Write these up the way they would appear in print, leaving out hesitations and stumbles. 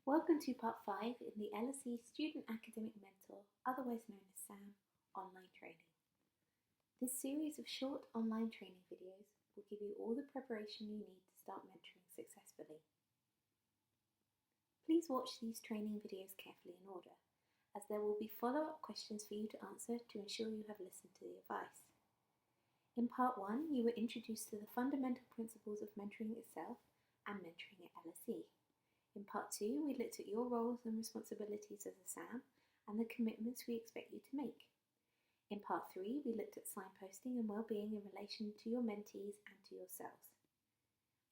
Welcome to Part 5 in the LSE Student Academic Mentor, otherwise known as SAM, online training. This series of short online training videos will give you all the preparation you need to start mentoring successfully. Please watch these training videos carefully in order, as there will be follow-up questions for you to answer to ensure you have listened to the advice. In Part 1, you were introduced to the fundamental principles of mentoring itself and mentoring at LSE. In Part 2, we looked at your roles and responsibilities as a SAM and the commitments we expect you to make. In Part 3, we looked at signposting and well-being in relation to your mentees and to yourselves.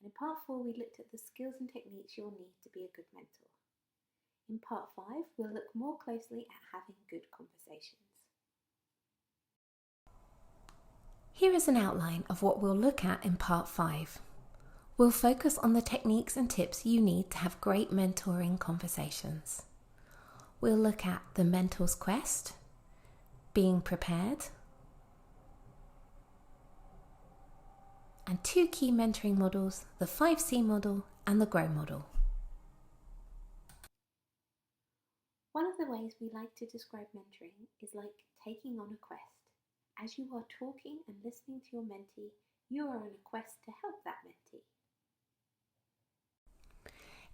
And in Part 4, we looked at the skills and techniques you'll need to be a good mentor. In Part 5, we'll look more closely at having good conversations. Here is an outline of what we'll look at in Part 5. We'll focus on the techniques and tips you need to have great mentoring conversations. We'll look at the mentor's quest, being prepared, and two key mentoring models, the 5C model and the GROW model. One of the ways we like to describe mentoring is like taking on a quest. As you are talking and listening to your mentee, you are on a quest to help that mentee.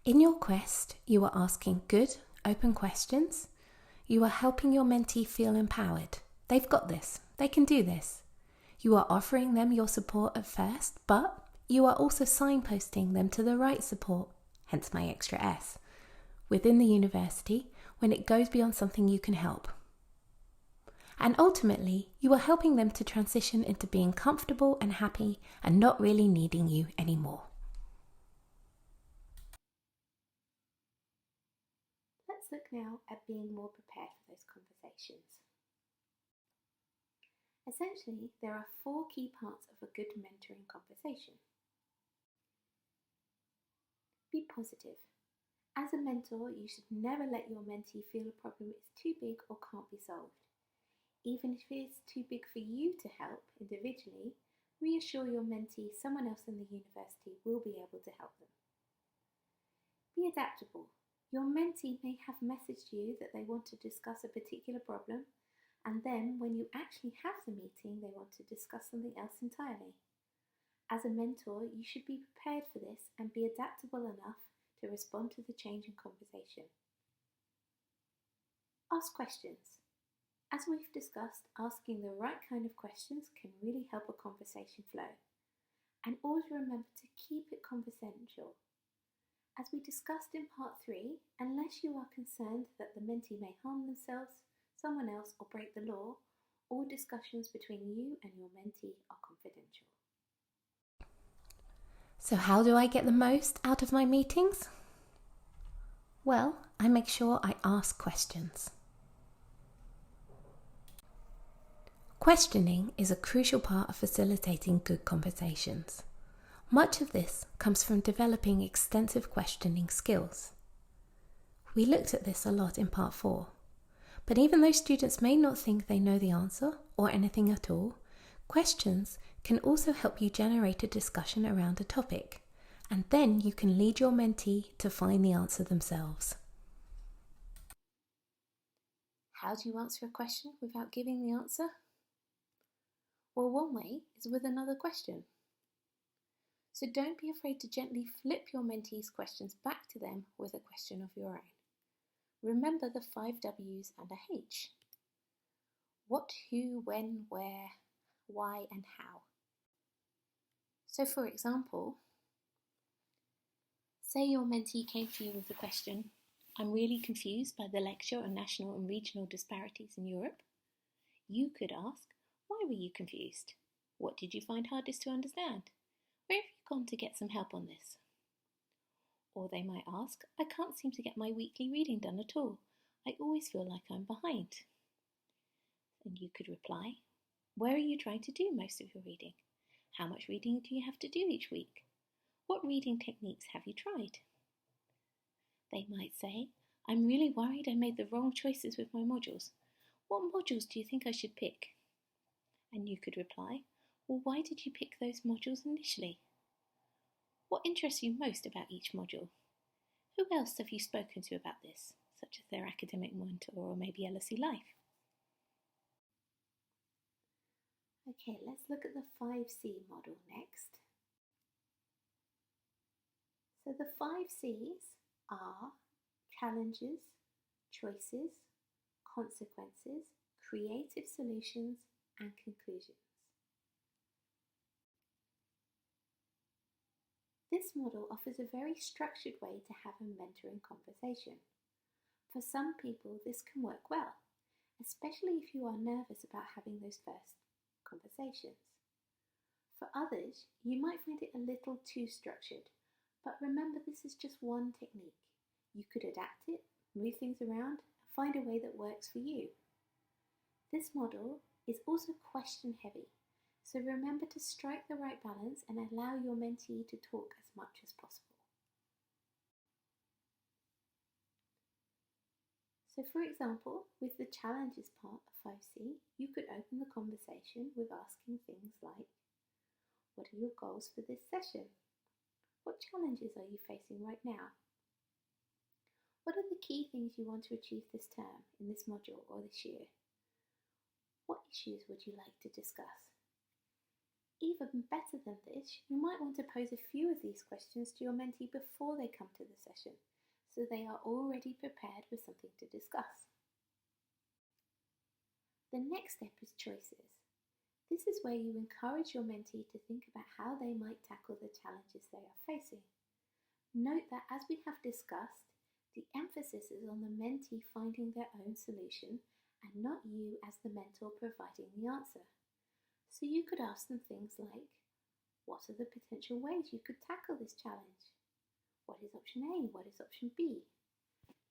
In your quest, you are asking good, open questions. You are helping your mentee feel empowered. They've got this. They can do this. You are offering them your support at first, but you are also signposting them to the right support, hence my extra S, within the university when it goes beyond something you can help. And ultimately, you are helping them to transition into being comfortable and happy and not really needing you anymore. Let's look now at being more prepared for those conversations. Essentially, there are 4 key parts of a good mentoring conversation. Be positive. As a mentor, you should never let your mentee feel a problem is too big or can't be solved. Even if it is too big for you to help individually, reassure your mentee someone else in the university will be able to help them. Be adaptable. Your mentee may have messaged you that they want to discuss a particular problem, and then when you actually have the meeting, they want to discuss something else entirely. As a mentor, you should be prepared for this and be adaptable enough to respond to the change in conversation. Ask questions. As we've discussed, asking the right kind of questions can really help a conversation flow. And always remember to keep it confidential. As we discussed in Part 3, unless you are concerned that the mentee may harm themselves, someone else, or break the law, all discussions between you and your mentee are confidential. So how do I get the most out of my meetings? Well, I make sure I ask questions. Questioning is a crucial part of facilitating good conversations. Much of this comes from developing extensive questioning skills. We looked at this a lot in Part 4, but even though students may not think they know the answer or anything at all, questions can also help you generate a discussion around a topic, and then you can lead your mentee to find the answer themselves. How do you answer a question without giving the answer? Well, one way is with another question. So don't be afraid to gently flip your mentee's questions back to them with a question of your own. Remember the 5 W's and a H. What, who, when, where, why, and how. So for example, say your mentee came to you with the question, I'm really confused by the lecture on national and regional disparities in Europe. You could ask, why were you confused? What did you find hardest to understand? Where have you gone to get some help on this? Or they might ask, I can't seem to get my weekly reading done at all. I always feel like I'm behind. And you could reply, where are you trying to do most of your reading? How much reading do you have to do each week? What reading techniques have you tried? They might say, I'm really worried I made the wrong choices with my modules. What modules do you think I should pick? And you could reply, well, why did you pick those modules initially? What interests you most about each module? Who else have you spoken to about this, such as their academic mentor or maybe LSE Life? Okay, let's look at the 5C model next. So the 5Cs are challenges, choices, consequences, creative solutions, and conclusions. This model offers a very structured way to have a mentoring conversation. For some people, this can work well, especially if you are nervous about having those first conversations. For others, you might find it a little too structured, but remember this is just one technique. You could adapt it, move things around, and find a way that works for you. This model is also question heavy, so remember to strike the right balance and allow your mentee to talk as much as possible. So for example, with the challenges part of 5C, you could open the conversation with asking things like, what are your goals for this session? What challenges are you facing right now? What are the key things you want to achieve this term, in this module or this year? What issues would you like to discuss? Even better than this, you might want to pose a few of these questions to your mentee before they come to the session, so they are already prepared with something to discuss. The next step is choices. This is where you encourage your mentee to think about how they might tackle the challenges they are facing. Note that as we have discussed, the emphasis is on the mentee finding their own solution and not you as the mentor providing the answer. So you could ask them things like, what are the potential ways you could tackle this challenge? What is option A? What is option B?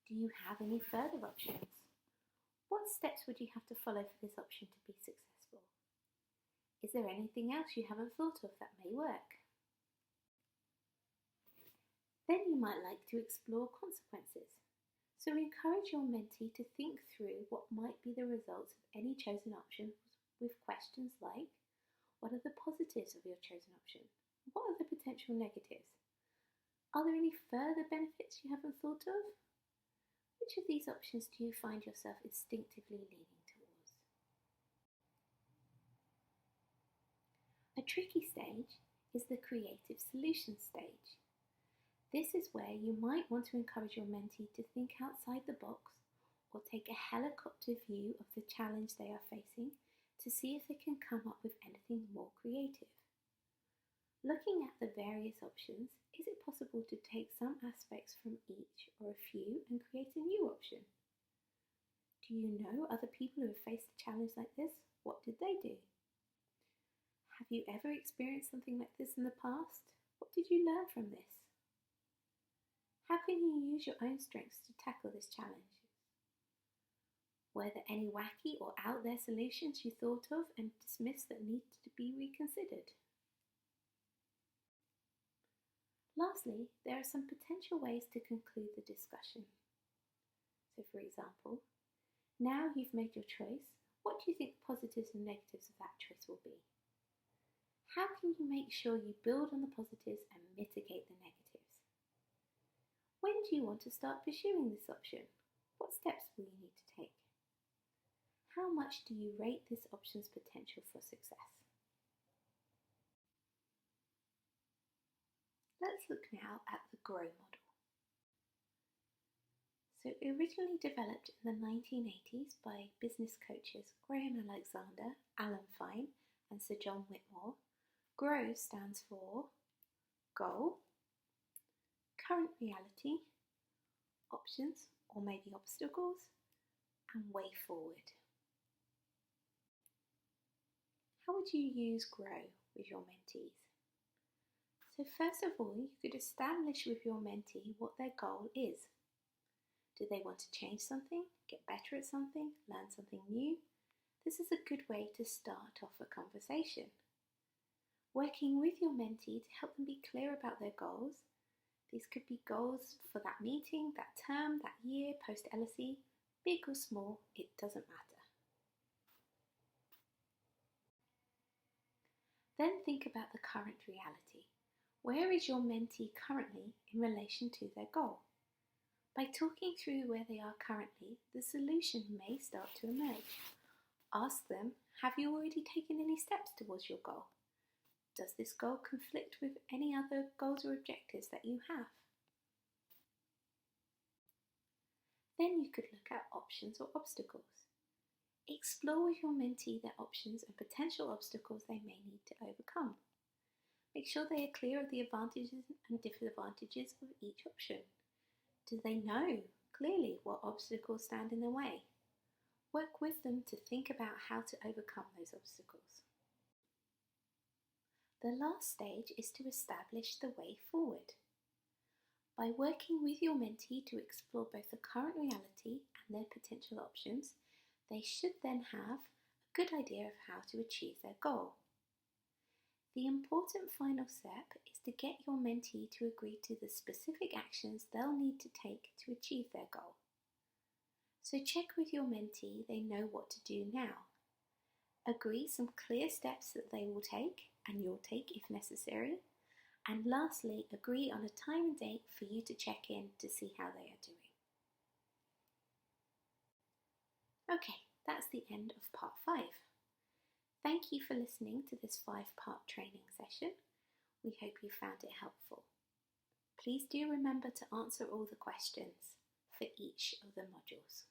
Do you have any further options? What steps would you have to follow for this option to be successful? Is there anything else you haven't thought of that may work? Then you might like to explore consequences. So encourage your mentee to think through what might be the results of any chosen option with questions like, what are the positives of your chosen option? What are the potential negatives? Are there any further benefits you haven't thought of? Which of these options do you find yourself instinctively leaning towards? A tricky stage is the creative solution stage. This is where you might want to encourage your mentee to think outside the box or take a helicopter view of the challenge they are facing to see if they can come up with anything more creative. Looking at the various options, is it possible to take some aspects from each or a few and create a new option? Do you know other people who have faced a challenge like this? What did they do? Have you ever experienced something like this in the past? What did you learn from this? How can you use your own strengths to tackle this challenge? Were there any wacky or out there solutions you thought of and dismissed that needed to be reconsidered? Lastly, there are some potential ways to conclude the discussion. So for example, now you've made your choice, what do you think the positives and negatives of that choice will be? How can you make sure you build on the positives and mitigate the negatives? When do you want to start pursuing this option? What steps will you need to take? How much do you rate this option's potential for success? Let's look now at the GROW model. So originally developed in the 1980s by business coaches Graham Alexander, Alan Fine and Sir John Whitmore, GROW stands for Goal, Current Reality, Options or maybe Obstacles, and Way Forward. How would you use GROW with your mentees? So first of all, you could establish with your mentee what their goal is. Do they want to change something, get better at something, learn something new? This is a good way to start off a conversation. Working with your mentee to help them be clear about their goals. These could be goals for that meeting, that term, that year, post-LSE, big or small, it doesn't matter. Then think about the current reality. Where is your mentee currently in relation to their goal? By talking through where they are currently, the solution may start to emerge. Ask them, have you already taken any steps towards your goal? Does this goal conflict with any other goals or objectives that you have? Then you could look at options or obstacles. Explore with your mentee their options and potential obstacles they may need to overcome. Make sure they are clear of the advantages and disadvantages of each option. Do they know clearly what obstacles stand in their way? Work with them to think about how to overcome those obstacles. The last stage is to establish the way forward. By working with your mentee to explore both the current reality and their potential options, they should then have a good idea of how to achieve their goal. The important final step is to get your mentee to agree to the specific actions they'll need to take to achieve their goal. So check with your mentee they know what to do now. Agree some clear steps that they will take and you'll take if necessary. And lastly, agree on a time and date for you to check in to see how they are doing. Okay, that's the end of part 5. Thank you for listening to this 5-part training session. We hope you found it helpful. Please do remember to answer all the questions for each of the modules.